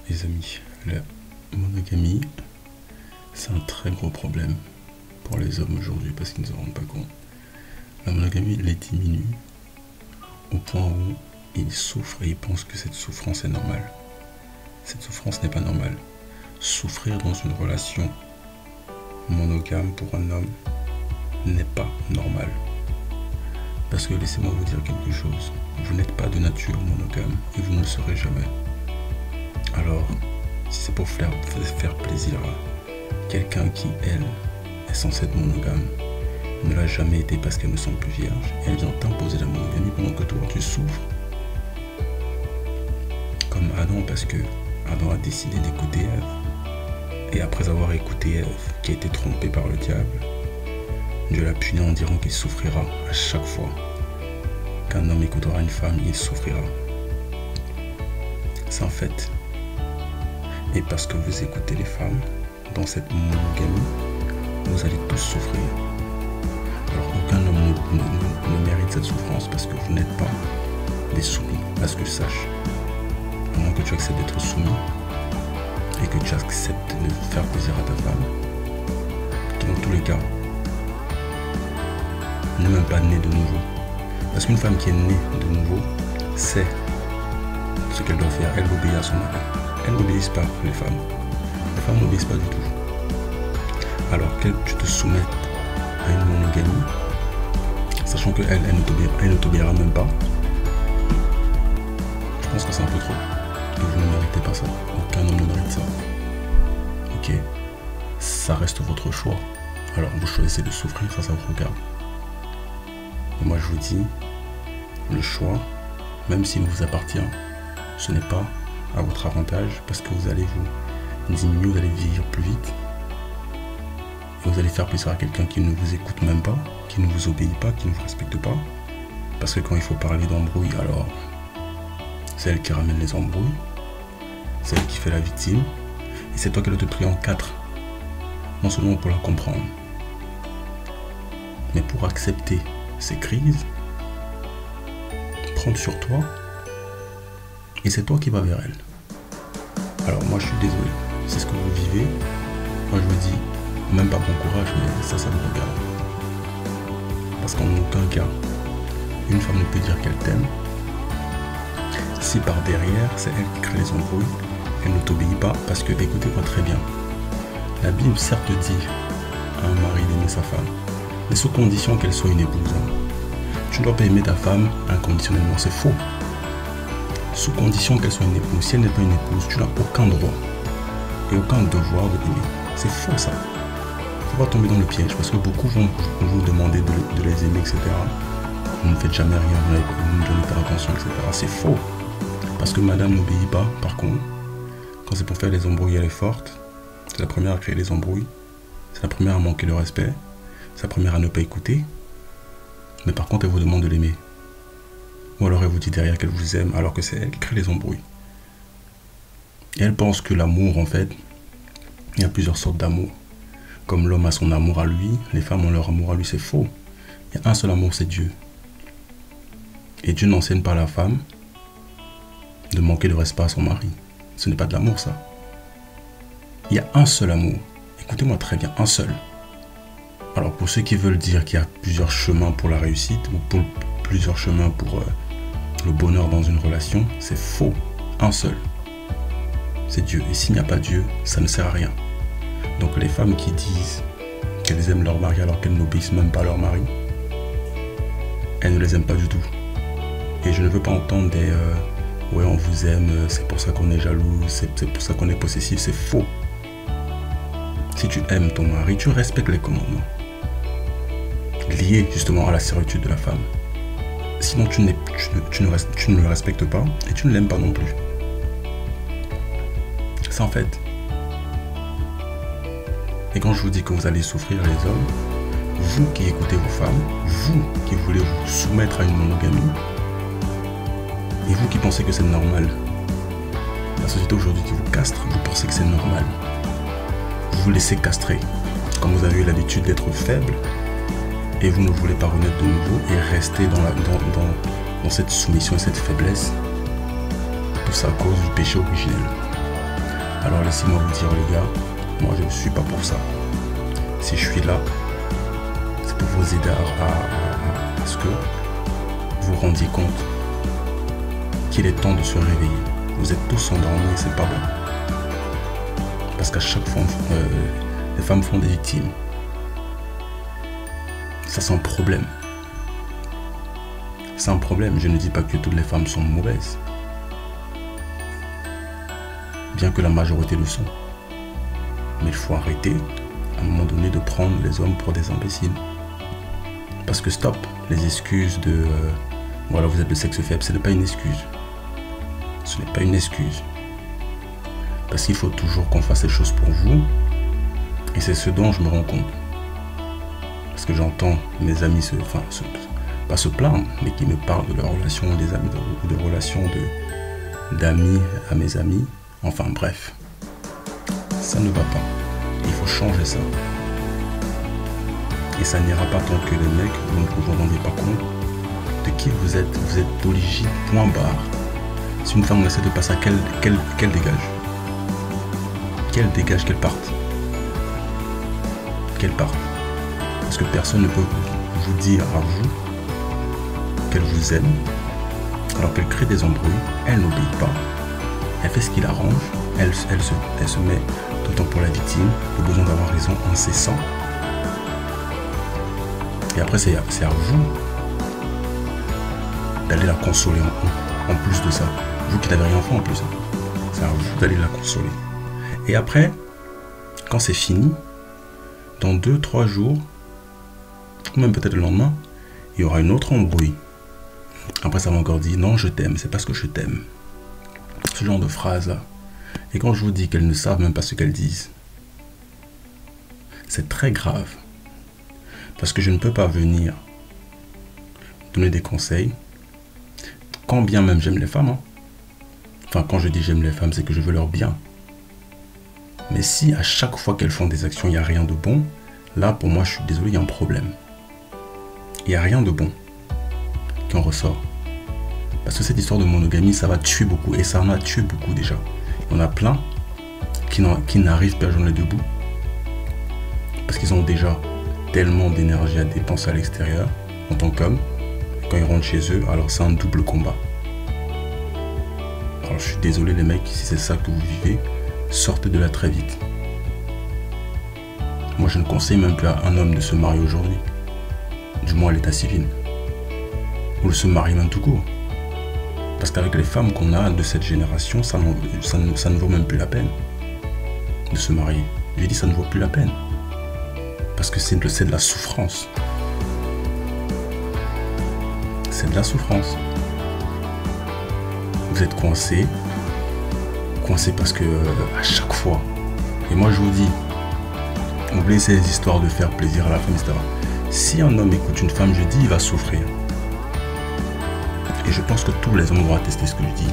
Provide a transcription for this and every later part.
Les amis, la monogamie, c'est un très gros problème pour les hommes aujourd'hui parce qu'ils ne se rendent pas compte. La monogamie les diminue au point où ils souffrent et ils pensent que cette souffrance est normale. Cette souffrance n'est pas normale. Souffrir dans une relation monogame pour un homme n'est pas normal. Parce que laissez-moi vous dire quelque chose. Vous n'êtes pas de nature monogame et vous ne le serez jamais. Alors, si c'est pour faire plaisir à quelqu'un qui, elle, est censée être monogame, ne l'a jamais été parce qu'elle ne semble plus vierge, et elle vient t'imposer la monogamie pendant que toi tu souffres. Comme Adam, parce que Adam a décidé d'écouter Ève. Et après avoir écouté Ève, qui a été trompée par le diable, Dieu l'a puni en disant qu'il souffrira à chaque fois qu'un homme écoutera une femme, il souffrira. C'est un fait. Et parce que vous écoutez les femmes, dans cette monogamie, vous allez tous souffrir. Alors aucun homme ne mérite cette souffrance parce que vous n'êtes pas des soumis, à ce que je sache. À moins que tu acceptes d'être soumis et que tu acceptes de faire plaisir à ta femme, qui dans tous les cas n'est même pas née de nouveau. Parce qu'une femme qui est née de nouveau sait ce qu'elle doit faire, elle obéit à son mari. Elles n'obéissent pas, les femmes. Les femmes n'obéissent pas du tout. Alors que tu te soumettes à une monogamie, sachant qu'elle ne t'obéira même pas, je pense que c'est un peu trop. Et vous ne méritez pas ça. Aucun homme ne mérite ça. Ok, ça reste votre choix. Alors vous choisissez de souffrir, ça vous regarde. Et moi je vous dis, le choix, même s'il vous appartient, ce n'est pas à votre avantage parce que vous allez vous diminuer, vous allez vieillir plus vite et vous allez faire plaisir à quelqu'un qui ne vous écoute même pas, qui ne vous obéit pas, qui ne vous respecte pas, parce que quand il faut parler d'embrouille, alors c'est elle qui ramène les embrouilles, c'est elle qui fait la victime et c'est toi qui dois te plier en quatre, non seulement pour la comprendre mais pour accepter ces crises, prendre sur toi. Et c'est toi qui vas vers elle. Alors moi je suis désolé, c'est ce que vous vivez. Moi je vous dis, même pas bon courage, mais ça vous regarde. Parce qu'en aucun cas, une femme ne peut dire qu'elle t'aime si par derrière, c'est elle qui crée les embrouilles, elle ne t'obéit pas. Parce que, écoutez-moi très bien, la Bible certes dit à un mari d'aimer sa femme, mais sous condition qu'elle soit une épouse. Tu ne dois pas aimer ta femme inconditionnellement, c'est faux. Sous condition qu'elle soit une épouse. Si elle n'est pas une épouse, tu n'as aucun droit et aucun devoir de l'aimer. C'est faux ça. Il ne faut pas tomber dans le piège parce que beaucoup vont vous demander de les aimer, etc. Vous ne faites jamais rien, vous ne donnez pas attention, etc. C'est faux. Parce que madame n'obéit pas, par contre, quand c'est pour faire les embrouilles, elle est forte. C'est la première à créer les embrouilles. C'est la première à manquer le respect. C'est la première à ne pas écouter. Mais par contre, elle vous demande de l'aimer. Ou alors elle vous dit derrière qu'elle vous aime alors que c'est elle qui crée les embrouilles. Et elle pense que l'amour, en fait, il y a plusieurs sortes d'amour. Comme l'homme a son amour à lui, les femmes ont leur amour à lui, c'est faux. Il y a un seul amour, c'est Dieu. Et Dieu n'enseigne pas à la femme de manquer de respect à son mari. Ce n'est pas de l'amour, ça. Il y a un seul amour. Écoutez-moi très bien, un seul. Alors pour ceux qui veulent dire qu'il y a plusieurs chemins pour la réussite ou pour plusieurs chemins pour le bonheur dans une relation, c'est faux. Un seul. C'est Dieu. Et s'il n'y a pas Dieu, ça ne sert à rien. Donc les femmes qui disent qu'elles aiment leur mari alors qu'elles n'obéissent même pas à leur mari, elles ne les aiment pas du tout. Et je ne veux pas entendre des ouais on vous aime, c'est pour ça qu'on est jaloux, c'est pour ça qu'on est possessif, c'est faux. Si tu aimes ton mari, tu respectes les commandements liés justement à la servitude de la femme. Sinon tu ne le respectes pas et tu ne l'aimes pas non plus. C'est en fait. Et quand je vous dis que vous allez souffrir les hommes, vous qui écoutez vos femmes, vous qui voulez vous soumettre à une monogamie, et vous qui pensez que c'est normal, la société aujourd'hui qui vous castre, vous pensez que c'est normal. Vous vous laissez castrer, comme vous avez eu l'habitude d'être faible, et vous ne voulez pas renaître de nouveau et rester dans cette soumission et cette faiblesse. Tout ça à cause du péché originel. Alors laissez-moi vous dire les gars, moi je ne suis pas pour ça. Si je suis là, c'est pour vous aider à ce que vous rendiez compte qu'il est temps de se réveiller. Vous êtes tous endormis et c'est pas bon. Parce qu'à chaque fois, les femmes font des victimes. Ça c'est un problème. C'est un problème. Je ne dis pas que toutes les femmes sont mauvaises. Bien que la majorité le sont. Mais il faut arrêter, à un moment donné, de prendre les hommes pour des imbéciles. Parce que stop, les excuses de voilà, vous êtes de sexe faible, ce n'est pas une excuse. Ce n'est pas une excuse. Parce qu'il faut toujours qu'on fasse les choses pour vous. Et c'est ce dont je me rends compte. Parce que j'entends mes amis pas se plaindre, mais qui me parlent de leur relation, des amis, de relations d'amis à mes amis. Enfin bref, ça ne va pas. Il faut changer ça. Et ça n'ira pas tant que les mecs, vous ne vous rendez pas compte de qui vous êtes. Vous êtes d'origine, point barre. Si une femme essaie de passer à qu'elle dégage. Qu'elle dégage, qu'elle parte. Qu'elle parte. Parce que personne ne peut vous dire à vous qu'elle vous aime, alors qu'elle crée des embrouilles, elle n'obéit pas, elle fait ce qui l'arrange, elle se met tout le temps pour la victime, le besoin d'avoir raison incessant. Et après c'est à vous d'aller la consoler en plus de ça. Vous qui n'avez rien fait en plus, c'est à vous d'aller la consoler. Et après, quand c'est fini, dans 2-3 jours, ou même peut-être le lendemain, il y aura une autre embrouille. Après ça m'a encore dit non je t'aime, c'est parce que je t'aime. Ce genre de phrase là. Et quand je vous dis qu'elles ne savent même pas ce qu'elles disent, c'est très grave. Parce que je ne peux pas venir donner des conseils, quand bien même j'aime les femmes. Enfin quand je dis j'aime les femmes, c'est que je veux leur bien. Mais si à chaque fois qu'elles font des actions, il n'y a rien de bon, là pour moi je suis désolé, il y a un problème. Il n'y a rien de bon qui en ressort. Parce que cette histoire de monogamie, ça va tuer beaucoup. Et ça en a tué beaucoup déjà. Il y en a plein qui n'arrivent pas à joindre les deux bouts. Parce qu'ils ont déjà tellement d'énergie à dépenser à l'extérieur en tant qu'homme. Quand ils rentrent chez eux, alors c'est un double combat. Alors je suis désolé les mecs, si c'est ça que vous vivez, sortez de là très vite. Moi je ne conseille même plus à un homme de se marier aujourd'hui. Du moins à l'état civil. Ou de se marier même tout court. Parce qu'avec les femmes qu'on a de cette génération, ça ne vaut même plus la peine de se marier. J'ai dit ça ne vaut plus la peine. Parce que c'est de la souffrance. C'est de la souffrance. Vous êtes coincé. Coincé parce que à chaque fois. Et moi je vous dis, oubliez ces histoires de faire plaisir à la femme, etc. Si un homme écoute une femme, je dis, il va souffrir. Et je pense que tous les hommes vont attester ce que je dis.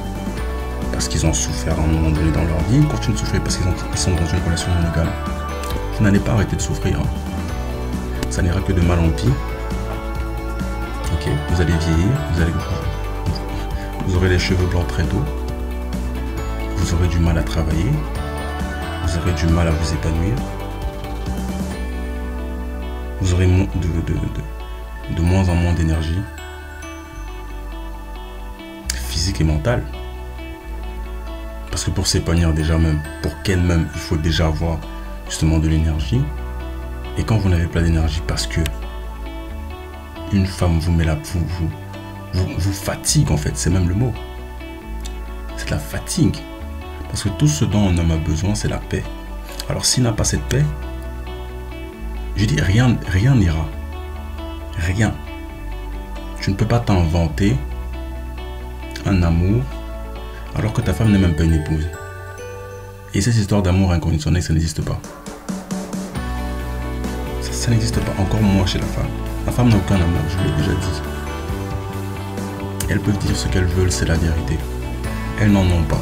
Parce qu'ils ont souffert à un moment donné dans leur vie, ils continuent de souffrir parce qu'ils sont dans une relation monogame. Vous n'allez pas arrêter de souffrir. Ça n'ira que de mal en pis. Ok, vous allez vieillir, vous aurez les cheveux blancs très tôt. Vous aurez du mal à travailler. Vous aurez du mal à vous épanouir. Vous aurez de moins en moins d'énergie. Physique et mentale. Parce que pour s'épanouir déjà même, pour qu'elle même, il faut déjà avoir justement de l'énergie. Et quand vous n'avez pas d'énergie parce que une femme vous met vous fatigue en fait, c'est même le mot. C'est de la fatigue. Parce que tout ce dont un homme a besoin, c'est la paix. Alors s'il n'a pas cette paix, je dis rien n'ira. Rien. Tu ne peux pas t'inventer un amour alors que ta femme n'est même pas une épouse. Et cette histoire d'amour inconditionnel, ça n'existe pas. Ça n'existe pas, encore moins chez la femme. La femme n'a aucun amour, je l'ai déjà dit. Elles peuvent dire ce qu'elles veulent, c'est la vérité. Elles n'en ont pas,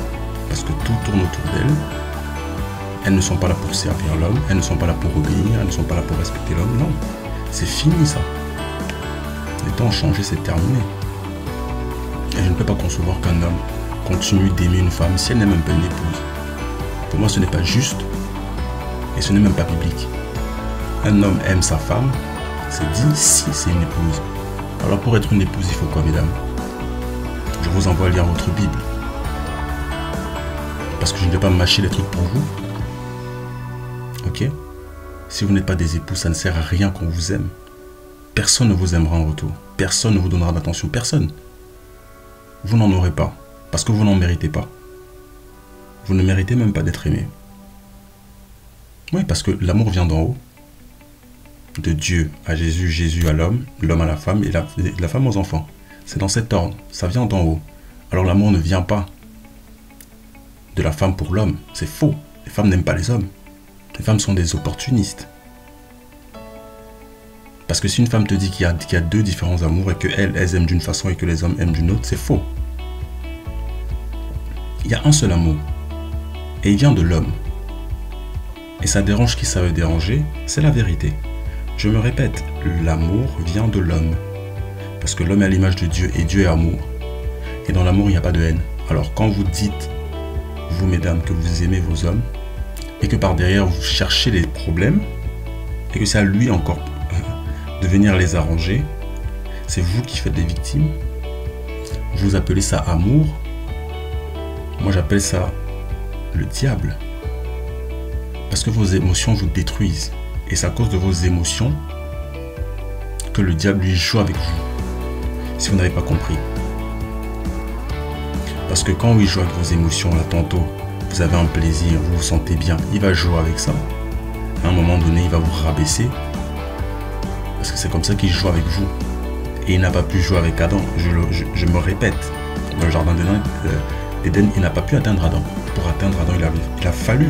parce que tout tourne autour d'elles. Elles ne sont pas là pour servir l'homme, elles ne sont pas là pour obéir, elles ne sont pas là pour respecter l'homme, non. C'est fini ça. Les temps ont changé, c'est terminé. Et je ne peux pas concevoir qu'un homme continue d'aimer une femme si elle n'est même pas une épouse. Pour moi, ce n'est pas juste et ce n'est même pas biblique. Un homme aime sa femme, c'est dit si c'est une épouse. Alors pour être une épouse, il faut quoi, mesdames? Je vous envoie lire votre Bible. Parce que je ne vais pas mâcher les trucs pour vous. Ok? Si vous n'êtes pas des épouses, ça ne sert à rien qu'on vous aime. Personne ne vous aimera en retour. Personne ne vous donnera d'attention. Personne. Vous n'en aurez pas. Parce que vous n'en méritez pas. Vous ne méritez même pas d'être aimé. Oui, parce que l'amour vient d'en haut. De Dieu à Jésus, Jésus à l'homme, l'homme à la femme et la femme aux enfants. C'est dans cet ordre. Ça vient d'en haut. Alors l'amour ne vient pas de la femme pour l'homme. C'est faux. Les femmes n'aiment pas les hommes. Les femmes sont des opportunistes. Parce que si une femme te dit qu'il y a deux différents amours et qu'elles aiment d'une façon et que les hommes aiment d'une autre, c'est faux. Il y a un seul amour. Et il vient de l'homme. Et ça dérange qui ça veut déranger, c'est la vérité. Je me répète, l'amour vient de l'homme. Parce que l'homme est à l'image de Dieu et Dieu est amour. Et dans l'amour, il n'y a pas de haine. Alors quand vous dites, vous mesdames, que vous aimez vos hommes, et que par derrière vous cherchez les problèmes, et que c'est à lui encore de venir les arranger, c'est vous qui faites des victimes. Vous appelez ça amour. Moi j'appelle ça le diable. Parce que vos émotions vous détruisent. Et c'est à cause de vos émotions que le diable lui joue avec vous. Si vous n'avez pas compris. Parce que quand il joue avec vos émotions, là tantôt, vous avez un plaisir, vous vous sentez bien, il va jouer avec ça. À un moment donné, il va vous rabaisser. Parce que c'est comme ça qu'il joue avec vous. Et il n'a pas pu jouer avec Adam. Je me répète. Dans le jardin d'Éden, il n'a pas pu atteindre Adam. Pour atteindre Adam, il a fallu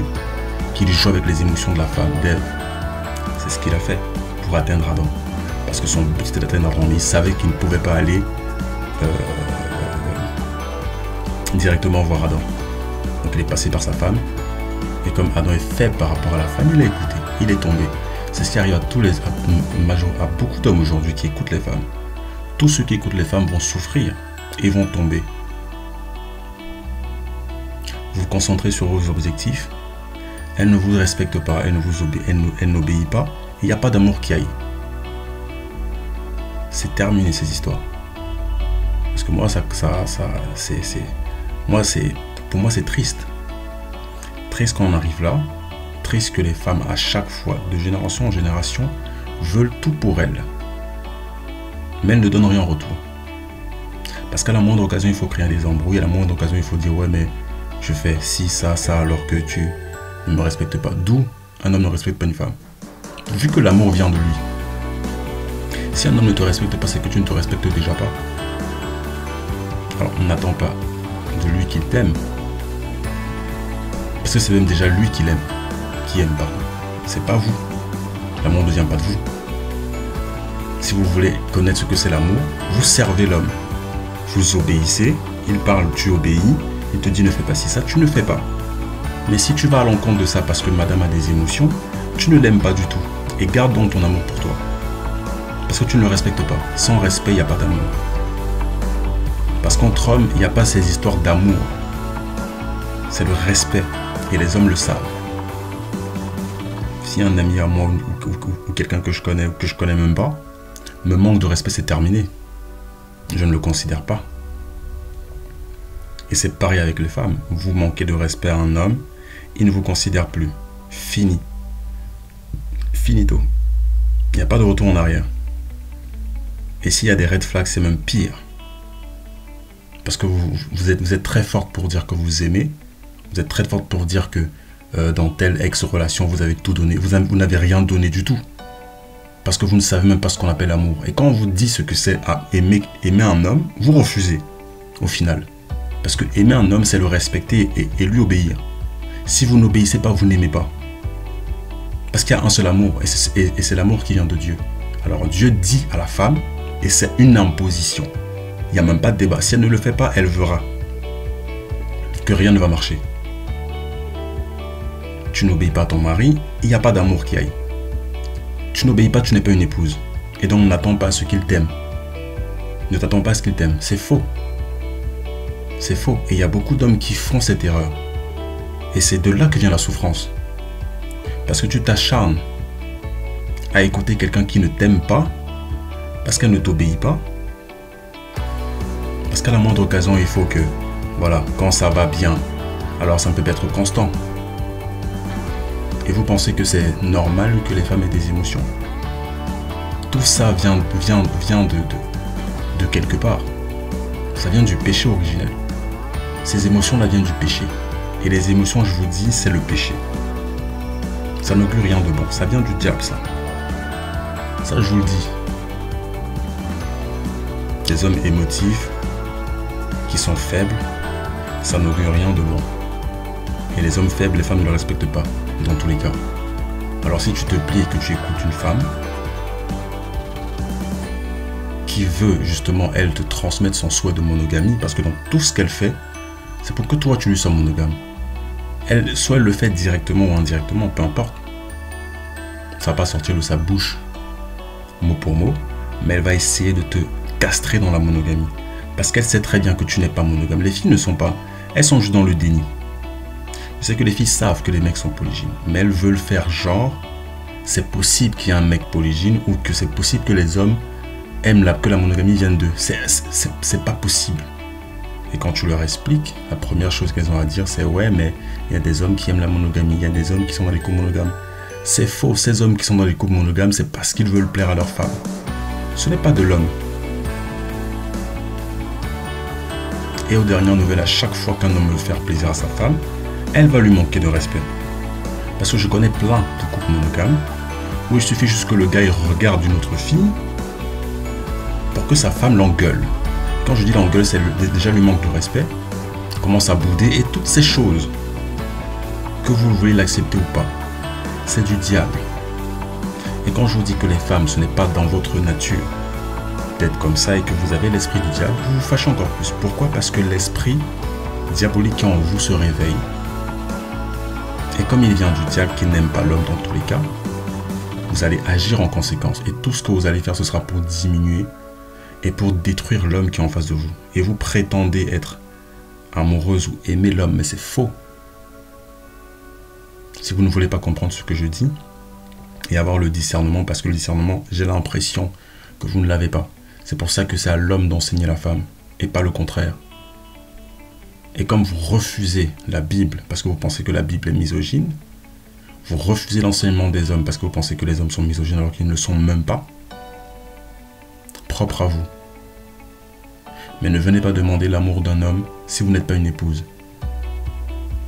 qu'il joue avec les émotions de la femme, d'Ève. C'est ce qu'il a fait pour atteindre Adam. Parce que son but c'était d'atteindre Adam. Mais il savait qu'il ne pouvait pas aller directement voir Adam. Donc il est passé par sa femme. Et comme Adam est faible par rapport à la femme, il a écouté. Il est tombé. C'est ce qui arrive à beaucoup d'hommes aujourd'hui qui écoutent les femmes. Tous ceux qui écoutent les femmes vont souffrir et vont tomber. Vous vous concentrez sur vos objectifs. Elle ne vous respecte pas, elle n'obéit pas. Il n'y a pas d'amour qui aille. C'est terminé ces histoires. Parce que moi, pour moi, c'est triste. Triste quand on arrive là. Triste que les femmes, à chaque fois, de génération en génération, veulent tout pour elles. Mais elles ne donnent rien en retour. Parce qu'à la moindre occasion, il faut créer des embrouilles. À la moindre occasion, il faut dire, ouais, mais je fais ci, ça, alors que tu ne me respectes pas. D'où un homme ne respecte pas une femme. Vu que l'amour vient de lui. Si un homme ne te respecte pas, c'est que tu ne te respectes déjà pas. Alors, on n'attend pas de lui qu'il t'aime. Parce que c'est même déjà lui qui l'aime. Qui aime pas. C'est pas vous. L'amour ne vient pas de vous. Si vous voulez connaître ce que c'est l'amour, vous servez l'homme. Vous obéissez, il parle, tu obéis, il te dit ne fais pas ci, ça, tu ne fais pas. Mais si tu vas à l'encontre de ça parce que madame a des émotions, tu ne l'aimes pas du tout. Et garde donc ton amour pour toi. Parce que tu ne le respectes pas. Sans respect, il n'y a pas d'amour. Parce qu'entre hommes, il n'y a pas ces histoires d'amour. C'est le respect. Et les hommes le savent. Si un ami à moi ou quelqu'un que je connais ou que je connais même pas me manque de respect, c'est terminé. Je ne le considère pas. Et c'est pareil avec les femmes. Vous manquez de respect à un homme, il ne vous considère plus. Fini. Finito. Il n'y a pas de retour en arrière. Et s'il y a des red flags, c'est même pire. Parce que vous êtes très forte pour dire que vous aimez. Vous êtes très forte pour dire que dans telle ex-relation, vous avez tout donné. Vous n'avez rien donné du tout. Parce que vous ne savez même pas ce qu'on appelle amour. Et quand on vous dit ce que c'est aimer un homme, vous refusez au final. Parce que aimer un homme, c'est le respecter et lui obéir. Si vous n'obéissez pas, vous n'aimez pas. Parce qu'il y a un seul amour, et c'est l'amour qui vient de Dieu. Alors Dieu dit à la femme, et c'est une imposition. Il n'y a même pas de débat. Si elle ne le fait pas, elle verra que rien ne va marcher. Tu n'obéis pas à ton mari, il n'y a pas d'amour qui aille. Tu n'obéis pas, tu n'es pas une épouse. Et donc n'attends pas à ce qu'il t'aime. Ne t'attends pas à ce qu'il t'aime. C'est faux. C'est faux. Et il y a beaucoup d'hommes qui font cette erreur. Et c'est de là que vient la souffrance. Parce que tu t'acharnes à écouter quelqu'un qui ne t'aime pas, parce qu'elle ne t'obéit pas, parce qu'à la moindre occasion, il faut que, voilà, quand ça va bien, alors ça ne peut pas être constant. Et vous pensez que c'est normal que les femmes aient des émotions? Tout ça vient de quelque part. Ça vient du péché originel. Ces émotions-là viennent du péché. Et les émotions, je vous dis, c'est le péché. Ça n'augure rien de bon. Ça vient du diable, ça. Ça, je vous le dis. Des hommes émotifs, qui sont faibles, ça n'augure rien de bon. Et les hommes faibles, les femmes ne le respectent pas, dans tous les cas. Alors si tu te plies et que tu écoutes une femme, qui veut justement, elle, te transmettre son souhait de monogamie, parce que dans tout ce qu'elle fait, c'est pour que toi, tu lui sois monogame. Elle, soit elle le fait directement ou indirectement, peu importe. Ça va pas sortir de sa bouche, mot pour mot, mais elle va essayer de te castrer dans la monogamie. Parce qu'elle sait très bien que tu n'es pas monogame. Les filles ne sont pas, elles sont juste dans le déni. Je sais que les filles savent que les mecs sont polygynes, mais elles veulent faire genre, c'est possible qu'il y ait un mec polygyne ou que c'est possible que les hommes aiment que la monogamie vienne d'eux. C'est pas possible. Et quand tu leur expliques, la première chose qu'elles ont à dire, c'est ouais, mais il y a des hommes qui aiment la monogamie, il y a des hommes qui sont dans les couples monogames. C'est faux, ces hommes qui sont dans les couples monogames, c'est parce qu'ils veulent plaire à leur femme. Ce n'est pas de l'homme. Et aux dernières nouvelles, à chaque fois qu'un homme veut faire plaisir à sa femme, elle va lui manquer de respect. Parce que je connais plein de couples monogames où il suffit juste que le gars il regarde une autre fille pour que sa femme l'engueule. Quand je dis l'engueule, c'est déjà lui manque de respect, commence à bouder et toutes ces choses, que vous voulez l'accepter ou pas, c'est du diable. Et quand je vous dis que les femmes, ce n'est pas dans votre nature d'être comme ça et que vous avez l'esprit du diable, vous vous fâchez encore plus. Pourquoi? Parce que l'esprit diabolique qui en vous se réveille. Et comme il vient du diable qui n'aime pas l'homme dans tous les cas, vous allez agir en conséquence. Et tout ce que vous allez faire, ce sera pour diminuer et pour détruire l'homme qui est en face de vous. Et vous prétendez être amoureuse ou aimer l'homme, mais c'est faux. Si vous ne voulez pas comprendre ce que je dis et avoir le discernement, parce que le discernement, j'ai l'impression que vous ne l'avez pas. C'est pour ça que c'est à l'homme d'enseigner la femme et pas le contraire. Et comme vous refusez la Bible parce que vous pensez que la Bible est misogyne, vous refusez l'enseignement des hommes parce que vous pensez que les hommes sont misogynes alors qu'ils ne le sont même pas, propre à vous. Mais ne venez pas demander l'amour d'un homme si vous n'êtes pas une épouse.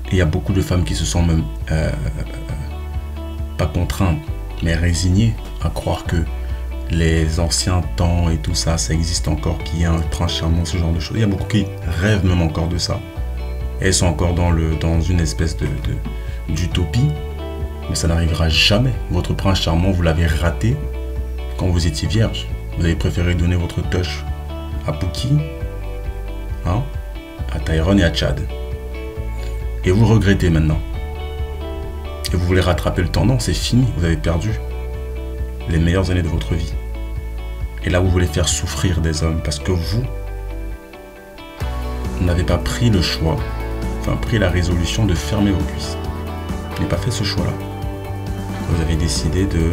Et il y a beaucoup de femmes qui se sont même pas contraintes, mais résignées à croire que les anciens temps et tout ça, ça existe encore, qu'il y a un prince charmant, ce genre de choses. Il y a beaucoup qui rêvent même encore de ça. Et elles sont encore dans une espèce d'utopie, mais ça n'arrivera jamais. Votre prince charmant, vous l'avez raté quand vous étiez vierge. Vous avez préféré donner votre touch à Pookie, hein, à Tyrone et à Chad. Et vous le regrettez maintenant. Et vous voulez rattraper le temps. Non, c'est fini, vous avez perdu les meilleures années de votre vie. Et là, vous voulez faire souffrir des hommes parce que vous n'avez pas pris le choix, enfin pris la résolution de fermer vos cuisses. Vous n'avez pas fait ce choix-là. Vous avez décidé de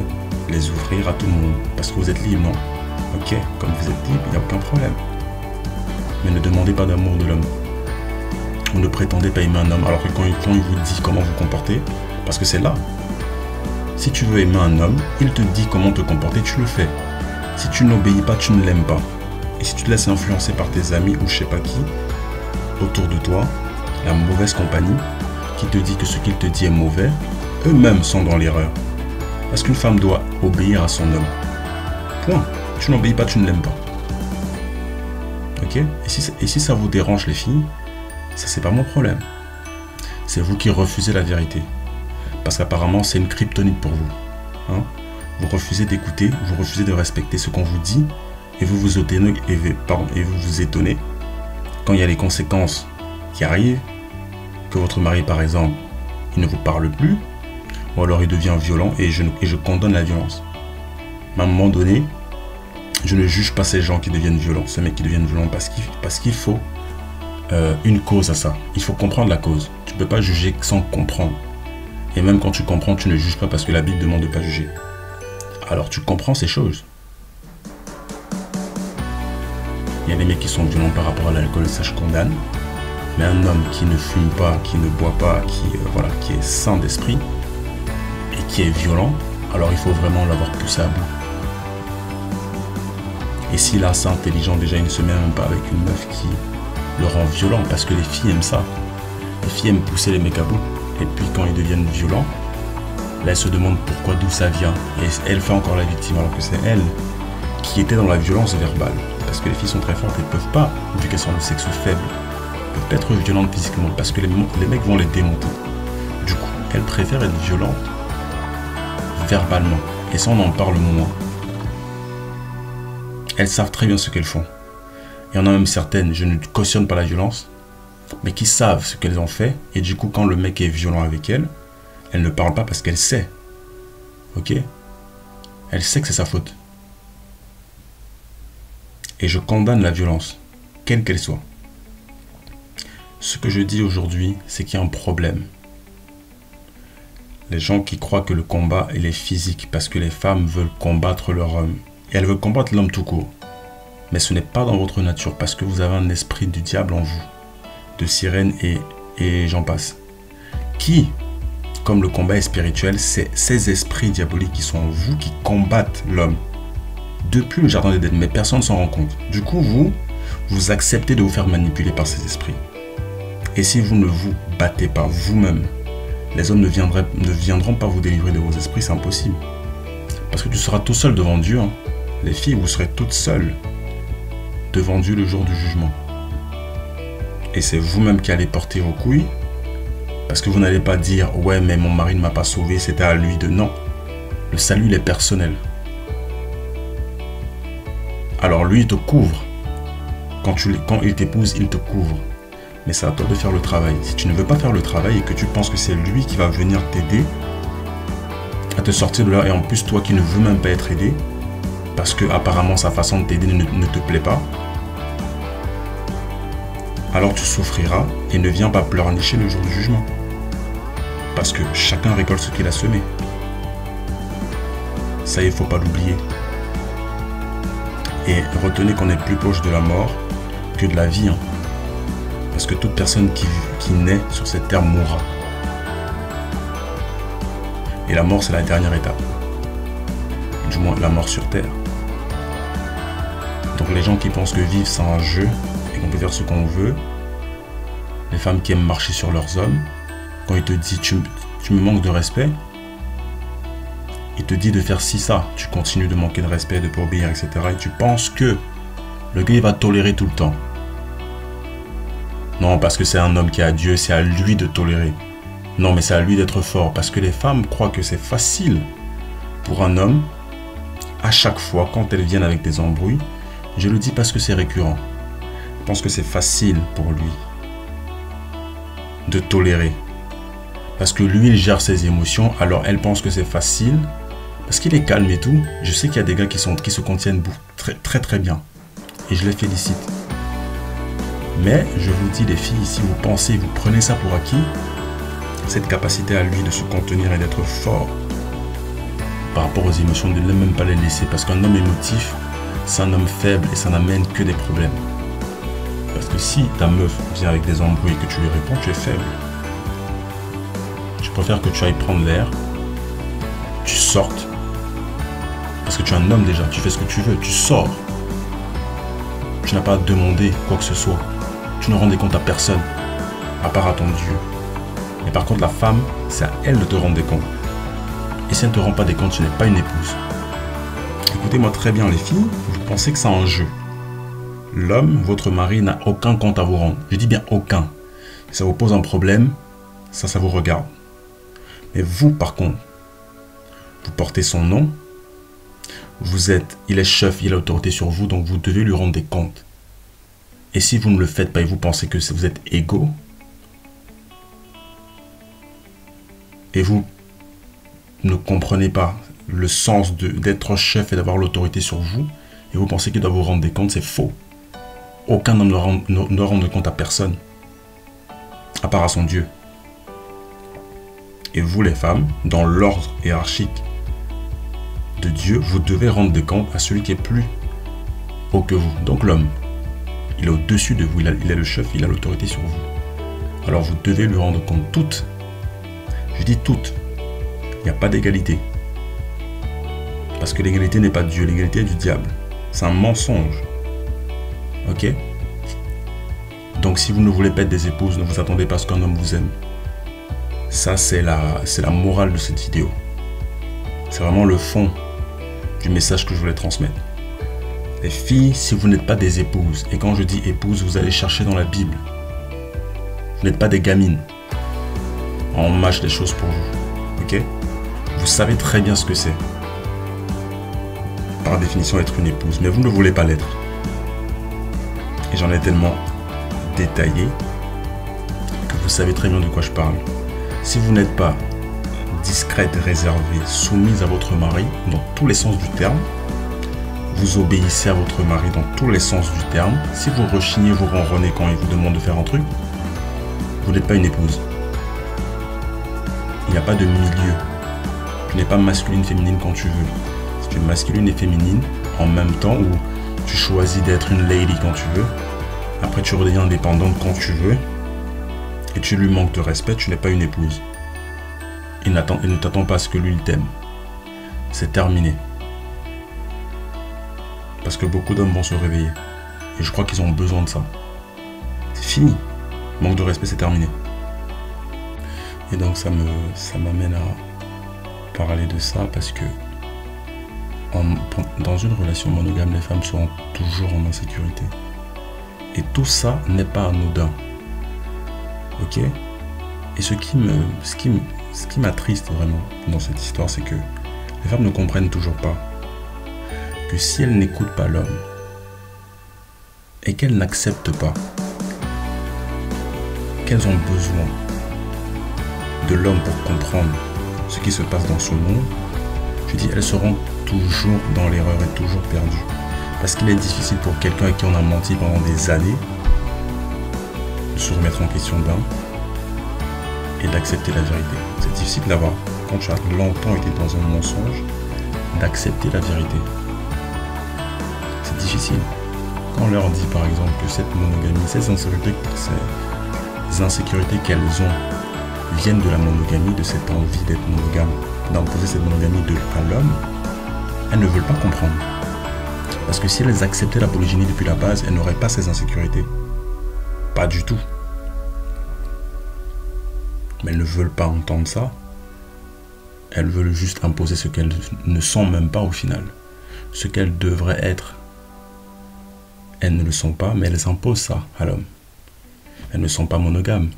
les ouvrir à tout le monde parce que vous êtes libre, non? Ok, comme vous êtes libre, il n'y a aucun problème. Mais ne demandez pas d'amour de l'homme. Ou ne prétendez pas aimer un homme alors que quand il vous dit comment vous comporter, parce que c'est là. Si tu veux aimer un homme, il te dit comment te comporter, tu le fais. Si tu n'obéis pas, tu ne l'aimes pas. Et si tu te laisses influencer par tes amis ou je sais pas qui, autour de toi, la mauvaise compagnie, qui te dit que ce qu'il te dit est mauvais, eux-mêmes sont dans l'erreur. Parce qu'une femme doit obéir à son homme. Point. Tu n'obéis pas, tu ne l'aimes pas. Ok? Et si ça vous dérange les filles, ça c'est pas mon problème. C'est vous qui refusez la vérité. Parce qu'apparemment c'est une kryptonite pour vous. Hein? Vous refusez d'écouter, vous refusez de respecter ce qu'on vous dit et vous vous étonnez quand il y a les conséquences qui arrivent, que votre mari par exemple, il ne vous parle plus, ou alors il devient violent et je condamne la violence. Mais à un moment donné, je ne juge pas ces gens qui deviennent violents, ces mecs qui deviennent violents parce qu'il faut une cause à ça. Il faut comprendre la cause. Tu ne peux pas juger sans comprendre. Et même quand tu comprends, tu ne juges pas parce que la Bible demande de ne pas juger. Alors tu comprends ces choses. Il y a des mecs qui sont violents par rapport à l'alcool, ça je condamne. Mais un homme qui ne fume pas, qui ne boit pas, qui est sain d'esprit et qui est violent, alors il faut vraiment l'avoir poussé à bout. Et s'il est assez intelligent, déjà il ne se met même pas avec une meuf qui le rend violent, parce que les filles aiment ça. Les filles aiment pousser les mecs à bout. Et puis quand ils deviennent violents, là elles se demandent pourquoi, d'où ça vient. Et elle fait encore la victime, alors que c'est elle qui était dans la violence verbale. Parce que les filles sont très fortes, elles ne peuvent pas, vu qu'elles sont de sexe faible, elles peuvent pas être violentes physiquement, parce que les mecs vont les démonter. Du coup, elles préfèrent être violentes verbalement. Et ça, on en parle moins. Elles savent très bien ce qu'elles font. Il y en a même certaines, je ne cautionne pas la violence, mais qui savent ce qu'elles ont fait. Et du coup, quand le mec est violent avec elle, elle ne parle pas parce qu'elle sait. Ok? Elle sait que c'est sa faute. Et je condamne la violence, quelle qu'elle soit. Ce que je dis aujourd'hui, c'est qu'il y a un problème. Les gens qui croient que le combat, il est physique parce que les femmes veulent combattre leur homme. Et elles veulent combattre l'homme tout court. Mais ce n'est pas dans votre nature parce que vous avez un esprit du diable en vous. De sirène et j'en passe. Qui, comme le combat est spirituel, c'est ces esprits diaboliques qui sont en vous qui combattent l'homme. Depuis le jardin d'Éden, mais personne ne s'en rend compte. Du coup, vous acceptez de vous faire manipuler par ces esprits. Et si vous ne vous battez pas vous-même, les hommes ne viendront pas vous délivrer de vos esprits, c'est impossible. Parce que tu seras tout seul devant Dieu. Hein. Les filles, vous serez toutes seules devant Dieu le jour du jugement. Et c'est vous-même qui allez porter vos couilles. Parce que vous n'allez pas dire « Ouais, mais mon mari ne m'a pas sauvé, c'était à lui de... » Non. Le salut, il est personnel. Alors lui, il te couvre. Quand il t'épouse, il te couvre. Mais c'est à toi de faire le travail. Si tu ne veux pas faire le travail et que tu penses que c'est lui qui va venir t'aider à te sortir de là, et en plus toi qui ne veux même pas être aidé, parce que apparemment sa façon de t'aider ne te plaît pas, alors tu souffriras et ne viens pas pleurnicher le jour du jugement. Parce que chacun récolte ce qu'il a semé. Ça, il ne faut pas l'oublier. Et retenez qu'on est plus proche de la mort que de la vie. Hein. Parce que toute personne qui naît sur cette terre mourra. Et la mort, c'est la dernière étape. Du moins, la mort sur terre. Donc les gens qui pensent que vivre, c'est un jeu et qu'on peut faire ce qu'on veut, les femmes qui aiment marcher sur leurs hommes, quand il te dit tu me manques de respect, il te dit de faire ci, ça, tu continues de manquer de respect, de ne pas obéir, etc. Et tu penses que le gars il va tolérer tout le temps. Non, parce que c'est un homme qui a Dieu, c'est à lui de tolérer. Non, mais c'est à lui d'être fort. Parce que les femmes croient que c'est facile pour un homme, à chaque fois, quand elles viennent avec des embrouilles, je le dis parce que c'est récurrent. Je pense que c'est facile pour lui de tolérer. Parce que lui, il gère ses émotions, alors elle pense que c'est facile. Parce qu'il est calme et tout. Je sais qu'il y a des gars qui se contiennent très très bien. Et je les félicite. Mais je vous dis les filles, si vous pensez, vous prenez ça pour acquis, cette capacité à lui de se contenir et d'être fort par rapport aux émotions, de ne même pas les laisser. Parce qu'un homme émotif, c'est un homme faible et ça n'amène que des problèmes. Parce que si ta meuf vient avec des embrouilles et que tu lui réponds, tu es faible. Je préfère que tu ailles prendre l'air, tu sortes. Parce que tu es un homme déjà, tu fais ce que tu veux, tu sors. Tu n'as pas à demander quoi que ce soit. Tu ne rends des comptes à personne, à part à ton Dieu. Mais par contre, la femme, c'est à elle de te rendre des comptes. Et si elle ne te rend pas des comptes, tu n'es pas une épouse. Écoutez-moi très bien les filles, vous pensez que c'est un jeu. L'homme, votre mari, n'a aucun compte à vous rendre. Je dis bien aucun. Si ça vous pose un problème, ça vous regarde. Mais vous, par contre, vous portez son nom, il est chef, il a autorité sur vous, donc vous devez lui rendre des comptes. Et si vous ne le faites pas et vous pensez que vous êtes égaux, et vous ne comprenez pas le sens d'être chef et d'avoir l'autorité sur vous, et vous pensez qu'il doit vous rendre des comptes, c'est faux. Aucun homme ne doit rendre compte à personne, à part à son Dieu. Et vous les femmes, dans l'ordre hiérarchique de Dieu, vous devez rendre des comptes à celui qui est plus haut que vous. Donc l'homme, il est au-dessus de vous, il est le chef, il a l'autorité sur vous. Alors vous devez lui rendre compte. Toutes, je dis toutes, il n'y a pas d'égalité. Parce que l'égalité n'est pas de Dieu, l'égalité est du diable. C'est un mensonge. Ok? Donc si vous ne voulez pas être des épouses, ne vous attendez pas à ce qu'un homme vous aime. Ça, c'est la morale de cette vidéo. C'est vraiment le fond du message que je voulais transmettre. Les filles, si vous n'êtes pas des épouses, et quand je dis épouse, vous allez chercher dans la Bible. Vous n'êtes pas des gamines. On mâche les choses pour vous. Ok? Vous savez très bien ce que c'est. Par définition, être une épouse. Mais vous ne voulez pas l'être. Et j'en ai tellement détaillé que vous savez très bien de quoi je parle. Si vous n'êtes pas discrète, réservée, soumise à votre mari dans tous les sens du terme, vous obéissez à votre mari dans tous les sens du terme, si vous rechignez, vous ronronnez quand il vous demande de faire un truc, vous n'êtes pas une épouse. Il n'y a pas de milieu. Tu n'es pas masculine, féminine quand tu veux. Si tu es masculine et féminine en même temps, ou tu choisis d'être une lady quand tu veux, après tu redeviens indépendante quand tu veux, et tu lui manques de respect, tu n'es pas une épouse. Il ne t'attend pas à ce que lui il t'aime. C'est terminé. Parce que beaucoup d'hommes vont se réveiller. Et je crois qu'ils ont besoin de ça. C'est fini. Manque de respect, c'est terminé. Et donc ça m'amène à parler de ça parce que dans une relation monogame, les femmes seront toujours en insécurité. Et tout ça n'est pas anodin. Ok? Et ce qui m'attriste vraiment dans cette histoire, c'est que les femmes ne comprennent toujours pas que si elles n'écoutent pas l'homme et qu'elles n'acceptent pas qu'elles ont besoin de l'homme pour comprendre ce qui se passe dans ce monde, je dis, elles seront toujours dans l'erreur et toujours perdues. Parce qu'il est difficile pour quelqu'un à qui on a menti pendant des années de se remettre en question d'un et d'accepter la vérité. C'est difficile d'avoir, quand tu as longtemps été dans un mensonge, d'accepter la vérité. C'est difficile. Quand on leur dit par exemple que cette monogamie, ces insécurités qu'elles ont viennent de la monogamie, de cette envie d'être monogame, d'imposer cette monogamie à l'homme, elles ne veulent pas comprendre. Parce que si elles acceptaient la polygynie depuis la base, elles n'auraient pas ces insécurités. Pas du tout. Mais elles ne veulent pas entendre ça. Elles veulent juste imposer ce qu'elles ne sont même pas au final. Ce qu'elles devraient être. Elles ne le sont pas, mais elles imposent ça à l'homme. Elles ne sont pas monogames.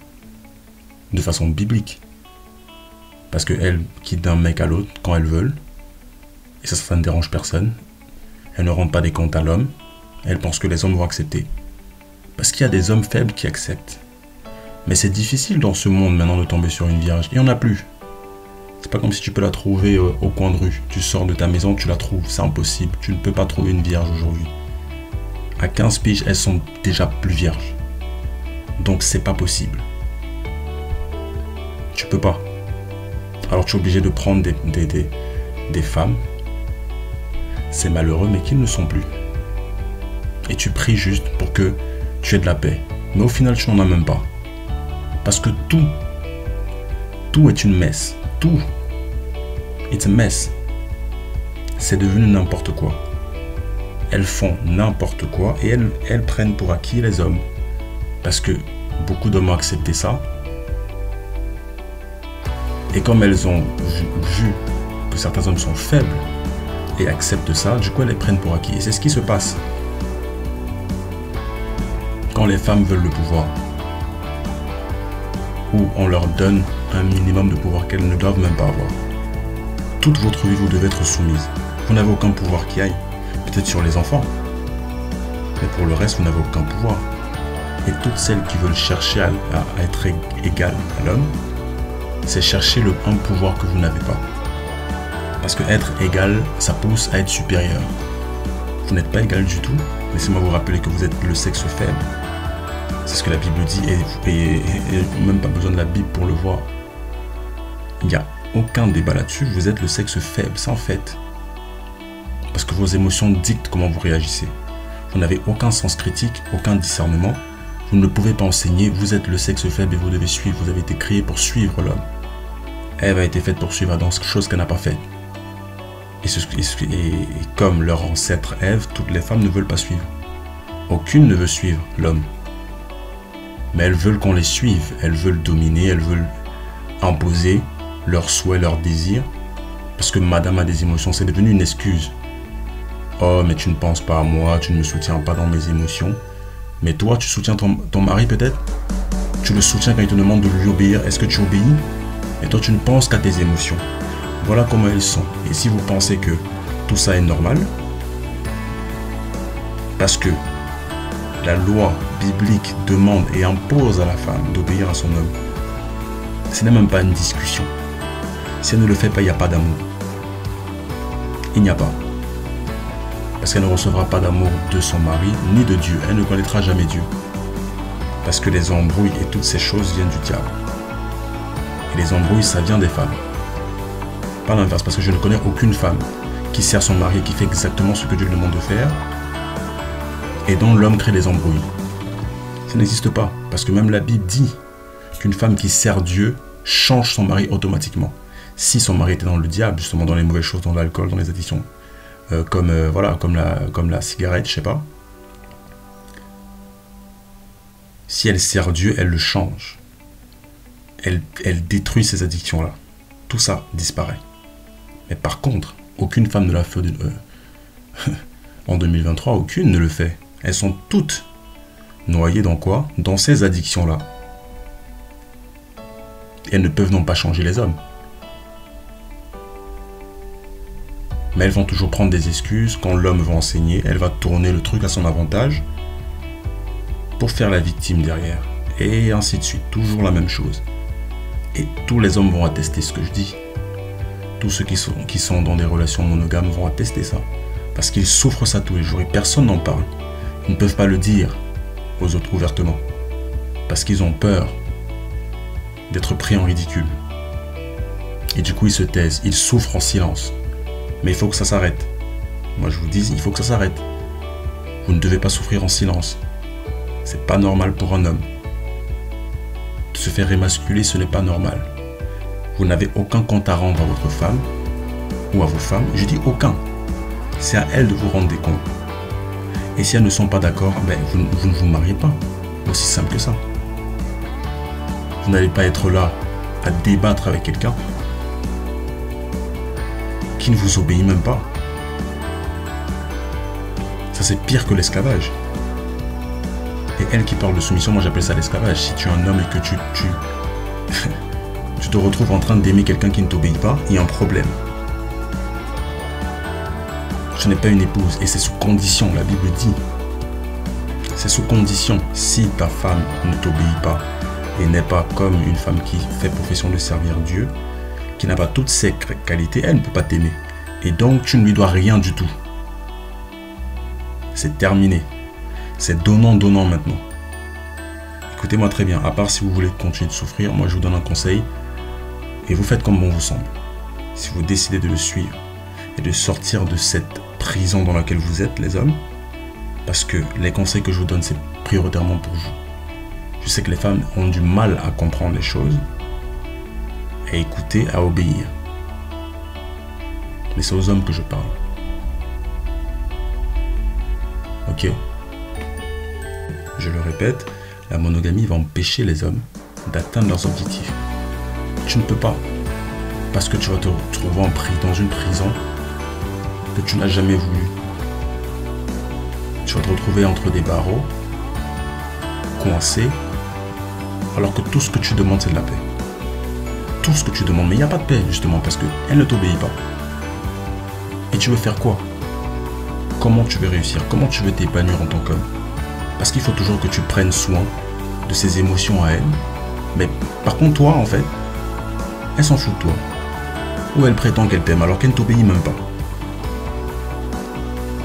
De façon biblique. Parce qu'elles quittent d'un mec à l'autre quand elles veulent. Et ça ne dérange personne. Elles ne rendent pas des comptes à l'homme. Elles pensent que les hommes vont accepter. Parce qu'il y a des hommes faibles qui acceptent. Mais c'est difficile dans ce monde maintenant de tomber sur une vierge. Il n'y en a plus. C'est pas comme si tu peux la trouver au coin de rue. Tu sors de ta maison, tu la trouves. C'est impossible. Tu ne peux pas trouver une vierge aujourd'hui. À 15 piges, elles sont déjà plus vierges. Donc c'est pas possible. Tu peux pas. Alors tu es obligé de prendre des femmes. C'est malheureux, mais qui ne le sont plus. Et tu pries juste pour que tu aies de la paix. Mais au final, tu n'en as même pas. Parce que tout est une messe. Tout. It's a mess. C'est devenu n'importe quoi. Elles font n'importe quoi et elles prennent pour acquis les hommes. Parce que beaucoup d'hommes ont accepté ça. Et comme elles ont vu que certains hommes sont faibles et acceptent ça, du coup elles les prennent pour acquis. Et c'est ce qui se passe quand les femmes veulent le pouvoir. Où on leur donne un minimum de pouvoir qu'elles ne doivent même pas avoir. Toute votre vie, vous devez être soumise. Vous n'avez aucun pouvoir qui aille. Peut-être sur les enfants. Mais pour le reste, vous n'avez aucun pouvoir. Et toutes celles qui veulent chercher à être égales à l'homme, c'est chercher un pouvoir que vous n'avez pas. Parce que être égal, ça pousse à être supérieur. Vous n'êtes pas égal du tout, Laissez-moi vous rappeler que vous êtes le sexe faible. C'est ce que la Bible dit et même pas besoin de la Bible pour le voir. Il n'y a aucun débat là-dessus, vous êtes le sexe faible, c'est un fait. Parce que vos émotions dictent comment vous réagissez. Vous n'avez aucun sens critique, aucun discernement. Vous ne pouvez pas enseigner, vous êtes le sexe faible et vous devez suivre. Vous avez été créé pour suivre l'homme. Ève a été faite pour suivre Adam, quelque chose qu'elle n'a pas fait. Et comme leur ancêtre Ève, toutes les femmes ne veulent pas suivre. Aucune ne veut suivre l'homme. Mais elles veulent qu'on les suive. Elles veulent dominer, elles veulent imposer leurs souhaits, leurs désirs. Parce que madame a des émotions, c'est devenu une excuse. Oh, mais tu ne penses pas à moi, tu ne me soutiens pas dans mes émotions. Mais toi, tu soutiens ton mari peut-être? Tu le soutiens quand il te demande de lui obéir. Est-ce que tu obéis? Et toi, tu ne penses qu'à tes émotions. Voilà comment elles sont. Et si vous pensez que tout ça est normal, parce que la loi biblique demande et impose à la femme d'obéir à son homme, ce n'est même pas une discussion. Si elle ne le fait pas, il n'y a pas d'amour. Il n'y a pas. Parce qu'elle ne recevra pas d'amour de son mari, ni de Dieu. Elle ne connaîtra jamais Dieu. Parce que les embrouilles et toutes ces choses viennent du diable. Et les embrouilles, ça vient des femmes. Pas l'inverse, parce que je ne connais aucune femme qui sert son mari et qui fait exactement ce que Dieu lui demande de faire et dont l'homme crée des embrouilles. Ça n'existe pas. Parce que même la Bible dit qu'une femme qui sert Dieu change son mari automatiquement. Si son mari était dans le diable, justement dans les mauvaises choses, dans l'alcool, dans les addictions, comme la cigarette, je sais pas. Si elle sert Dieu, elle le change. Elle détruit ces addictions-là. Tout ça disparaît. Mais par contre, aucune femme ne l'a fait en 2023, aucune ne le fait. Elles sont toutes noyées dans quoi? Dans ces addictions-là. Elles ne peuvent non pas changer les hommes. Mais elles vont toujours prendre des excuses. Quand l'homme va enseigner, elle va tourner le truc à son avantage pour faire la victime derrière. Et ainsi de suite. Toujours la même chose. Et tous les hommes vont attester ce que je dis. Tous ceux qui sont dans des relations monogames vont attester ça. Parce qu'ils souffrent ça tous les jours et personne n'en parle. Ils ne peuvent pas le dire aux autres ouvertement. Parce qu'ils ont peur d'être pris en ridicule. Et du coup, ils se taisent. Ils souffrent en silence. Mais il faut que ça s'arrête. Moi, je vous dis, il faut que ça s'arrête. Vous ne devez pas souffrir en silence. C'est pas normal pour un homme. De se faire émasculer, ce n'est pas normal. Vous n'avez aucun compte à rendre à votre femme ou à vos femmes. Je dis aucun. C'est à elles de vous rendre des comptes. Et si elles ne sont pas d'accord, ben, vous ne vous mariez pas. Aussi simple que ça. Vous n'allez pas être là à débattre avec quelqu'un qui ne vous obéit même pas. Ça, c'est pire que l'esclavage. Et elle qui parle de soumission, moi j'appelle ça l'esclavage. Si tu es un homme et que tu te retrouves en train d'aimer quelqu'un qui ne t'obéit pas, il y a un problème. Ce n'est pas une épouse et c'est sous condition, la Bible dit. C'est sous condition. Si ta femme ne t'obéit pas et n'est pas comme une femme qui fait profession de servir Dieu, qui n'a pas toutes ses qualités, elle ne peut pas t'aimer. Et donc tu ne lui dois rien du tout. C'est terminé. C'est donnant maintenant. Écoutez-moi très bien, à part si vous voulez continuer de souffrir, moi je vous donne un conseil et vous faites comme bon vous semble. Si vous décidez de le suivre et de sortir de cette prison dans laquelle vous êtes, les hommes, parce que les conseils que je vous donne, c'est prioritairement pour vous. Je sais que les femmes ont du mal à comprendre les choses, à écouter, à obéir. Mais c'est aux hommes que je parle. Ok? Je le répète, la monogamie va empêcher les hommes d'atteindre leurs objectifs. Tu ne peux pas. Parce que tu vas te retrouver dans une prison que tu n'as jamais voulu. Tu vas te retrouver entre des barreaux, coincé, alors que tout ce que tu demandes, c'est de la paix. Tout ce que tu demandes, mais il n'y a pas de paix, justement, parce qu'elle ne t'obéit pas. Et tu veux faire quoi? Comment tu veux réussir? Comment tu veux t'épanouir en tant qu'homme? Parce qu'il faut toujours que tu prennes soin de ses émotions à elle. Mais par contre, toi, en fait, elle s'en fout de toi. Ou elle prétend qu'elle t'aime alors qu'elle ne t'obéit même pas.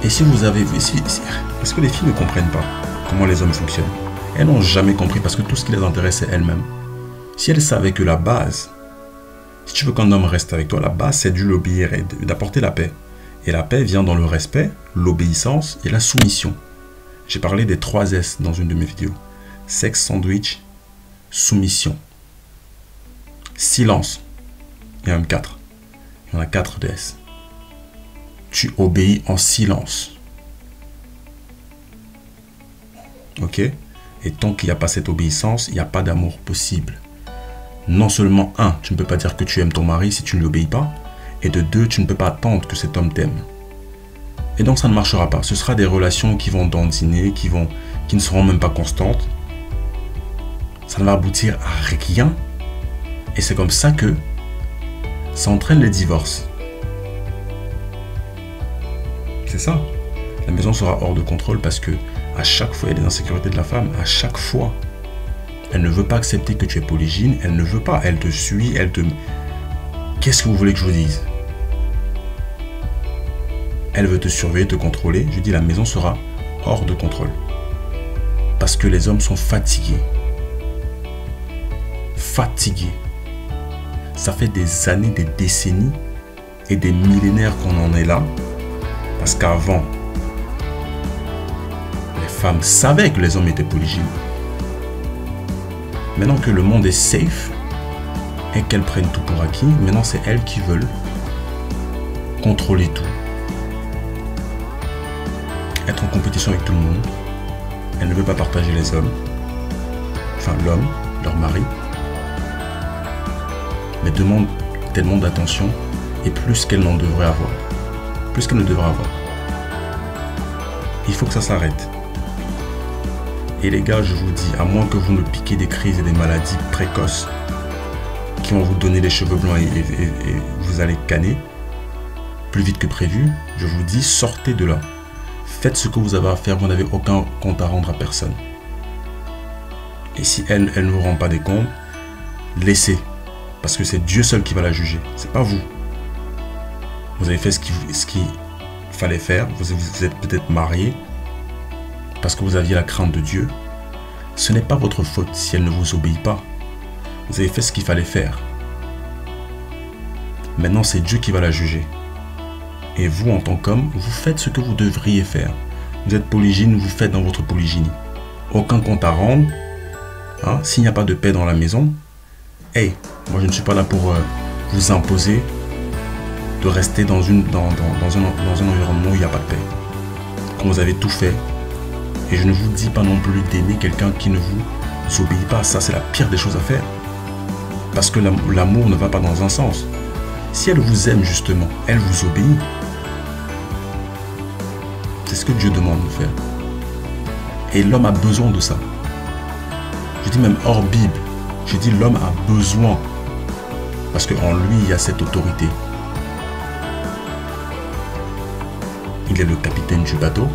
Et si vous avez... Est-ce que les filles ne comprennent pas comment les hommes fonctionnent? Elles n'ont jamais compris parce que tout ce qui les intéresse, c'est elles-mêmes. Si elles savaient que la base, si tu veux qu'un homme reste avec toi, la base, c'est de l'obéir et d'apporter la paix. Et la paix vient dans le respect, l'obéissance et la soumission. J'ai parlé des 3 S dans une de mes vidéos. Sexe, sandwich, soumission. Silence. Il y en a même 4. Il y en a 4 de S. Tu obéis en silence. Ok? Et tant qu'il n'y a pas cette obéissance, il n'y a pas d'amour possible. Non seulement, 1, tu ne peux pas dire que tu aimes ton mari si tu ne lui obéis pas. Et de 2, tu ne peux pas attendre que cet homme t'aime. Et donc ça ne marchera pas. Ce sera des relations qui vont dandiner, qui ne seront même pas constantes. Ça ne va aboutir à rien. Et c'est comme ça que ça entraîne les divorces. C'est ça. La maison sera hors de contrôle parce que à chaque fois, il y a des insécurités de la femme. À chaque fois. Elle ne veut pas accepter que tu es polygyne. Elle ne veut pas. Elle te suit. Elle te... Qu'est-ce que vous voulez que je vous dise? Elle veut te surveiller, te contrôler. Je dis la maison sera hors de contrôle. Parce que les hommes sont fatigués. Fatigués. Ça fait des années, des décennies et des millénaires qu'on en est là. Parce qu'avant, les femmes savaient que les hommes étaient polygynes. Maintenant que le monde est safe et qu'elles prennent tout pour acquis, maintenant c'est elles qui veulent contrôler tout. Être en compétition avec tout le monde. Elle ne veut pas partager les hommes. Enfin, l'homme, leur mari. Mais demande tellement d'attention et plus qu'elle n'en devrait avoir. Plus qu'elle ne devrait avoir. Il faut que ça s'arrête. Et les gars, je vous dis, à moins que vous ne piquiez des crises et des maladies précoces qui vont vous donner les cheveux blancs et vous allez canner plus vite que prévu, je vous dis, sortez de là. Faites ce que vous avez à faire, vous n'avez aucun compte à rendre à personne. Et si elle ne vous rend pas des comptes, laissez. Parce que c'est Dieu seul qui va la juger, c'est pas vous. Vous avez fait ce qu'il fallait faire, vous êtes peut-être marié parce que vous aviez la crainte de Dieu. Ce n'est pas votre faute si elle ne vous obéit pas. Vous avez fait ce qu'il fallait faire. Maintenant, c'est Dieu qui va la juger. Et vous, en tant qu'homme, vous faites ce que vous devriez faire. Vous êtes polygyne, vous faites dans votre polygynie. Aucun compte à rendre. Hein? S'il n'y a pas de paix dans la maison, hey, moi je ne suis pas là pour vous imposer de rester dans un environnement où il n'y a pas de paix. Quand vous avez tout fait, et je ne vous dis pas non plus d'aimer quelqu'un qui ne vous obéit pas. Ça, c'est la pire des choses à faire. Parce que l'amour ne va pas dans un sens. Si elle vous aime justement, elle vous obéit. C'est ce que Dieu demande de faire. Et l'homme a besoin de ça. Je dis même hors Bible. Je dis l'homme a besoin. Parce qu'en lui, il y a cette autorité. Il est le capitaine du bateau,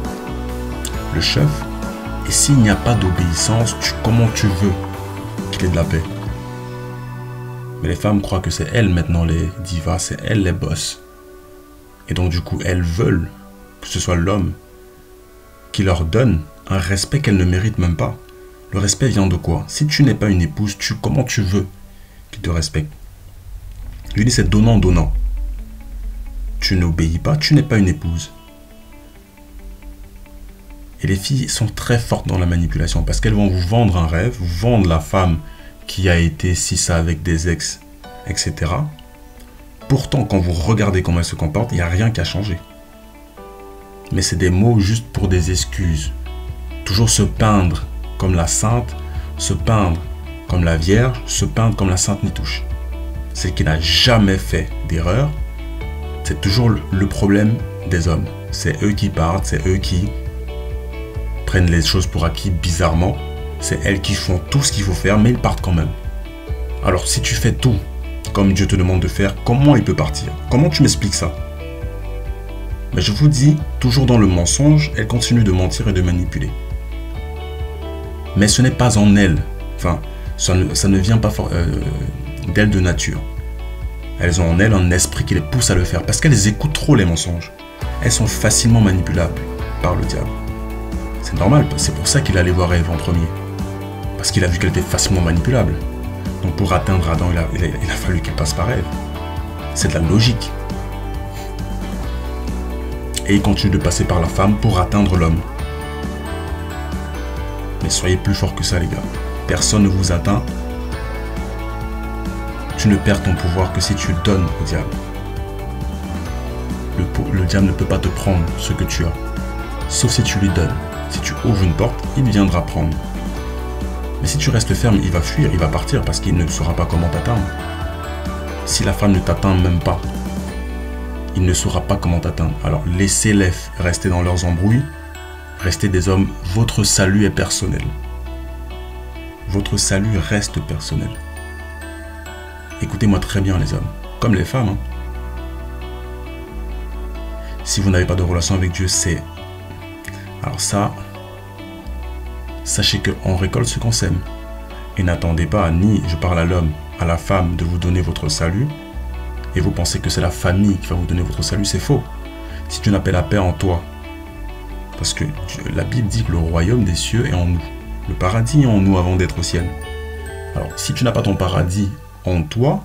le chef. Et s'il n'y a pas d'obéissance, comment tu veux qu'il ait de la paix? Mais les femmes croient que c'est elles maintenant les divas, c'est elles les boss. Et donc du coup, elles veulent que ce soit l'homme qui leur donne un respect qu'elles ne méritent même pas. Le respect vient de quoi? Si tu n'es pas une épouse, comment tu veux qu'il te respecte? Je dis c'est donnant-donnant. Tu n'obéis pas, tu n'es pas une épouse. Et les filles sont très fortes dans la manipulation parce qu'elles vont vous vendre un rêve, vous vendre la femme qui a été si ça avec des ex, etc. Pourtant, quand vous regardez comment elle se comporte, il n'y a rien qui a changé. Mais c'est des mots juste pour des excuses. Toujours se peindre comme la sainte, se peindre comme la vierge, se peindre comme la sainte Nitouche. Celle qui n'a jamais fait d'erreur, c'est toujours le problème des hommes. C'est eux qui partent, c'est eux qui prennent les choses pour acquis bizarrement. C'est elles qui font tout ce qu'il faut faire, mais ils partent quand même. Alors si tu fais tout comme Dieu te demande de faire, comment il peut partir? Comment tu m'expliques ça? Mais je vous dis, toujours dans le mensonge, elle continue de mentir et de manipuler. Mais ce n'est pas en elle. Enfin, ça ne vient pas d'elle de nature. Elles ont en elles un esprit qui les pousse à le faire parce qu'elles écoutent trop les mensonges. elles sont facilement manipulables par le diable. C'est normal, c'est pour ça qu'il allait voir Ève en premier. Parce qu'il a vu qu'elle était facilement manipulable. Donc pour atteindre Adam, il a fallu qu'il passe par Ève. C'est de la logique. Et il continue de passer par la femme pour atteindre l'homme. Mais soyez plus forts que ça, les gars. Personne ne vous atteint. Tu ne perds ton pouvoir que si tu le donnes au diable. Le diable ne peut pas te prendre ce que tu as. Sauf si tu lui donnes. Si tu ouvres une porte, il viendra prendre. Mais si tu restes ferme, il va fuir, il va partir parce qu'il ne saura pas comment t'atteindre. Si la femme ne t'atteint même pas, il ne saura pas comment t'atteindre. Alors laissez-les rester dans leurs embrouilles. Restez des hommes. Votre salut est personnel. Votre salut reste personnel. Écoutez-moi très bien les hommes, comme les femmes. Hein. Si vous n'avez pas de relation avec Dieu, c'est... Alors ça, sachez qu'on récolte ce qu'on sème. Et n'attendez pas, ni je parle à l'homme, à la femme, de vous donner votre salut. Et vous pensez que c'est la famille qui va vous donner votre salut, c'est faux. Si tu n'as pas la paix en toi, parce que la Bible dit que le royaume des cieux est en nous. Le paradis est en nous avant d'être au ciel. Alors, si tu n'as pas ton paradis en toi,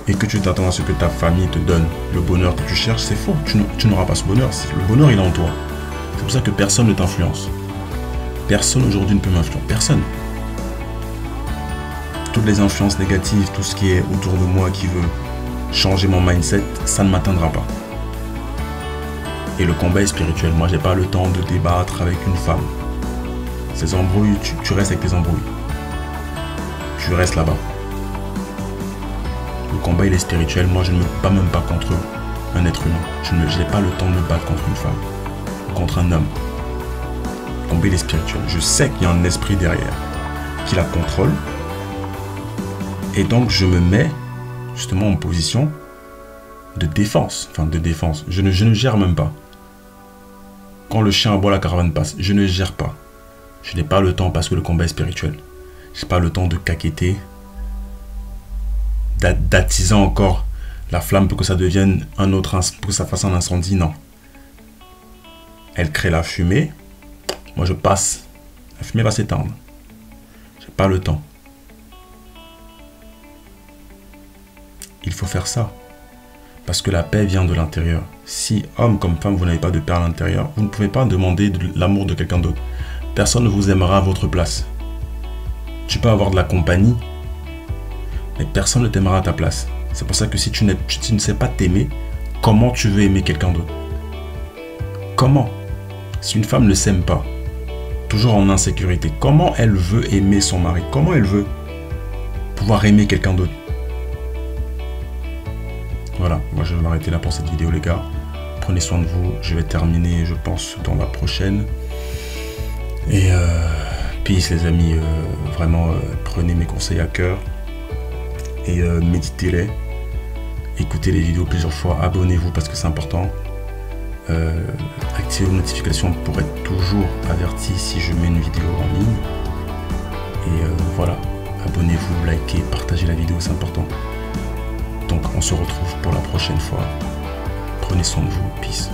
et que tu t'attends à ce que ta famille te donne le bonheur que tu cherches, c'est faux. Tu n'auras pas ce bonheur. Le bonheur, il est en toi. C'est pour ça que personne ne t'influence. Personne aujourd'hui ne peut m'influencer. Personne. Toutes les influences négatives, tout ce qui est autour de moi qui veut changer mon mindset, ça ne m'atteindra pas. Et le combat est spirituel. Moi, j'ai pas le temps de débattre avec une femme. Ces embrouilles, tu restes avec tes embrouilles. Tu restes là-bas. Le combat, il est spirituel. Moi, je ne me bats même pas contre un être humain. Je n'ai pas le temps de me battre contre une femme. Ou contre un homme. Le combat, il est spirituel. Je sais qu'il y a un esprit derrière qui la contrôle. Et donc, je me mets justement en position de défense. Enfin, de défense. Je ne gère même pas. Quand le chien aboie, la caravane passe. Je ne gère pas. Je n'ai pas le temps parce que le combat est spirituel. Je n'ai pas le temps de caqueter, d'attiser encore la flamme pour que ça devienne un autre, pour que ça fasse un incendie. Non. Elle crée la fumée. Moi, je passe. La fumée va s'éteindre. Je n'ai pas le temps. Il faut faire ça. Parce que la paix vient de l'intérieur. Si, homme comme femme, vous n'avez pas de paix à l'intérieur, vous ne pouvez pas demander de l'amour de quelqu'un d'autre. Personne ne vous aimera à votre place. Tu peux avoir de la compagnie, mais personne ne t'aimera à ta place. C'est pour ça que si tu ne sais pas t'aimer, comment tu veux aimer quelqu'un d'autre? Comment? Si une femme ne s'aime pas, toujours en insécurité, comment elle veut aimer son mari? Comment elle veut pouvoir aimer quelqu'un d'autre? Voilà, moi je vais m'arrêter là pour cette vidéo les gars. Prenez soin de vous, je vais terminer je pense dans la prochaine. Et peace les amis, vraiment prenez mes conseils à cœur. Et méditez-les. Écoutez les vidéos plusieurs fois, abonnez-vous parce que c'est important. Activez vos notifications pour être toujours averti si je mets une vidéo en ligne. Et voilà, abonnez-vous, likez, partagez la vidéo, c'est important. Donc on se retrouve pour la prochaine fois. Prenez soin de vous, peace.